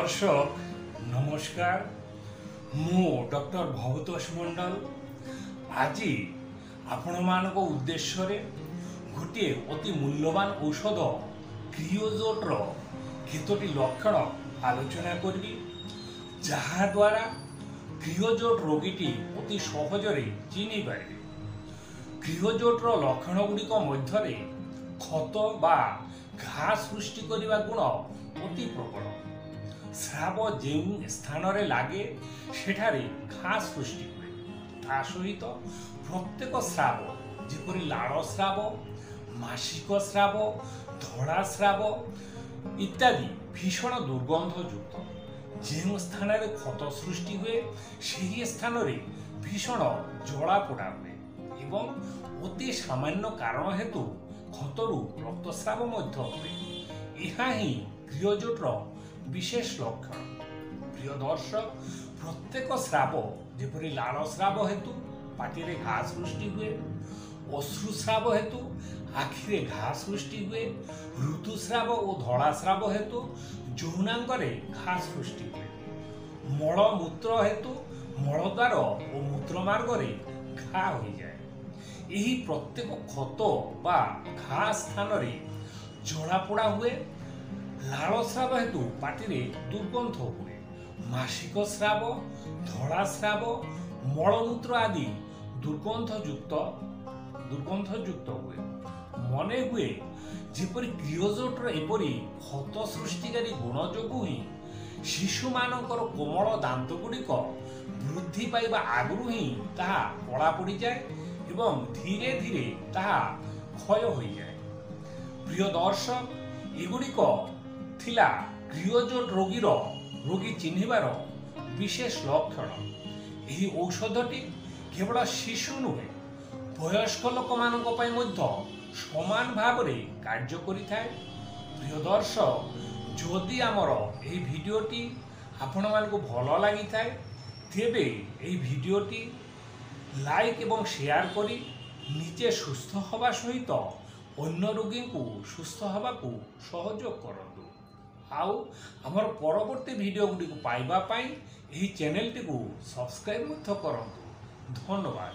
দর্শক নমস্কার, মু ডক্টর ভবতোষ মণ্ডল আজি ଆପଣମାନଙ୍କ ଉଦ୍ଦେଶ୍ୟରେ ଗୋଟିଏ ଅତି ମୂଲ୍ୟବାନ ଔଷଧ କ୍ରିଓଜୋଟ୍ର କେତୋଟି ଲକ୍ଷଣ ଆଲୋଚନା କରିବି, ଯାହାଦ୍ୱାରା କ୍ରିଓଜୋଟ୍ ରୋଗୀଟି ଅତି ସହଜରେ ଚିହ୍ନି ପାରିବେ। କ୍ରିଓଜୋଟ୍ର ଲକ୍ଷଣ ଗୁଡ଼ିକ ମଧ୍ୟରେ କ୍ଷତ ବା ଘା ସୃଷ୍ଟି କରିବା ଗୁଣ ଅତି ପ୍ରବଳ। ସ୍ରାବ ଯେଉଁ ସ୍ଥାନରେ ଲାଗେ ସେଠାରେ ଘା ସୃଷ୍ଟି ହୁଏ। ତା ସହିତ ପ୍ରତ୍ୟେକ ସ୍ରାବ ଯେପରି ଲାଳ ସ୍ରାବ, ମାସିକ ସ୍ରାବ, ଧଳା ସ୍ରାବ ଇତ୍ୟାଦି ଭୀଷଣ ଦୁର୍ଗନ୍ଧଯୁକ୍ତ। ଯେଉଁ ସ୍ଥାନରେ କ୍ଷତ ସୃଷ୍ଟି ହୁଏ ସେହି ସ୍ଥାନରେ ଭୀଷଣ ଜଳାପୋଡ଼ା ହୁଏ ଏବଂ ଅତି ସାମାନ୍ୟ କାରଣ ହେତୁ କ୍ଷତରୁ ରକ୍ତସ୍ରାବ ମଧ୍ୟ ହୁଏ। ଏହା ହିଁ କ୍ରିଓଜୋଟ୍ର ବିଶେଷ ଲକ୍ଷଣ। ପ୍ରିୟ ଦର୍ଶକ, ପ୍ରତ୍ୟେକ ସ୍ରାବ ଯେପରି ଲାଳ ସ୍ରାବ ହେତୁ ପାଟିରେ ଘା ସୃଷ୍ଟି ହୁଏ, ଅଶ୍ରୁସ୍ରାବ ହେତୁ ଆଖିରେ ଘା ସୃଷ୍ଟି ହୁଏ, ଋତୁସ୍ରାବ ଓ ଧଳା ସ୍ରାବ ହେତୁ ଯୌନାଙ୍ଗରେ ଘା ସୃଷ୍ଟି ହୁଏ, ମଳମୂତ୍ର ହେତୁ ମଳଦ୍ୱାର ଓ ମୂତ୍ରମାର୍ଗରେ ଘା ହୋଇଯାଏ। ଏହି ପ୍ରତ୍ୟେକ କ୍ଷତ ବା ଘା ସ୍ଥାନରେ ଜଳାପୋଡ଼ା ହୁଏ। ଲାଳ ସ୍ରାବ ହେତୁ ପାଟିରେ ଦୁର୍ଗନ୍ଧ ହୁଏ। ମାସିକ ସ୍ରାବ, ଧଳା ସ୍ରାବ, ମଳମୂତ୍ର ଆଦି ଦୁର୍ଗନ୍ଧଯୁକ୍ତ ହୁଏ। ମନେ ହୁଏ ଯେପରି କ୍ରିଓଜୋଟ୍ର ଏପରି କ୍ଷତ ସୃଷ୍ଟିକାରୀ ଗୁଣ ଯୋଗୁଁ ହିଁ ଶିଶୁମାନଙ୍କର କୋମଳ ଦାନ୍ତ ଗୁଡ଼ିକ ବୃଦ୍ଧି ପାଇବା ଆଗରୁ ହିଁ ତାହା କଳା ପଡ଼ିଯାଏ ଏବଂ ଧୀରେ ଧୀରେ ତାହା କ୍ଷୟ ହୋଇଯାଏ। ପ୍ରିୟ ଦର୍ଶକ, ଏଗୁଡ଼ିକ ଥିଲା କ୍ରିଓଜୋଟ୍ ରୋଗୀ ଚିହ୍ନିବାର ବିଶେଷ ଲକ୍ଷଣ। ଏହି ଔଷଧଟି କେବଳ ଶିଶୁ ନୁହେଁ, ବୟସ୍କ ଲୋକମାନଙ୍କ ପାଇଁ ମଧ୍ୟ ସମାନ ଭାବରେ କାର୍ଯ୍ୟ କରିଥାଏ। ପ୍ରିୟ ଦର୍ଶକ, ଯଦି ଆମର ଏହି ଭିଡ଼ିଓଟି ଆପଣମାନଙ୍କୁ ଭଲ ଲାଗିଥାଏ ତେବେ ଏହି ଭିଡ଼ିଓଟି ଲାଇକ୍ ଏବଂ ସେୟାର କରି ନିଜେ ସୁସ୍ଥ ହେବା ସହିତ ଅନ୍ୟ ରୋଗୀଙ୍କୁ ସୁସ୍ଥ ହେବାକୁ ସହଯୋଗ କରନ୍ତୁ। ଆଉ ଆମର ପରବର୍ତ୍ତୀ ଭିଡ଼ିଓ ଗୁଡ଼ିକୁ ପାଇବା ପାଇଁ ଏହି ଚ୍ୟାନେଲଟିକୁ ସବସ୍କ୍ରାଇବ୍ ମଧ୍ୟ କରନ୍ତୁ। ଧନ୍ୟବାଦ।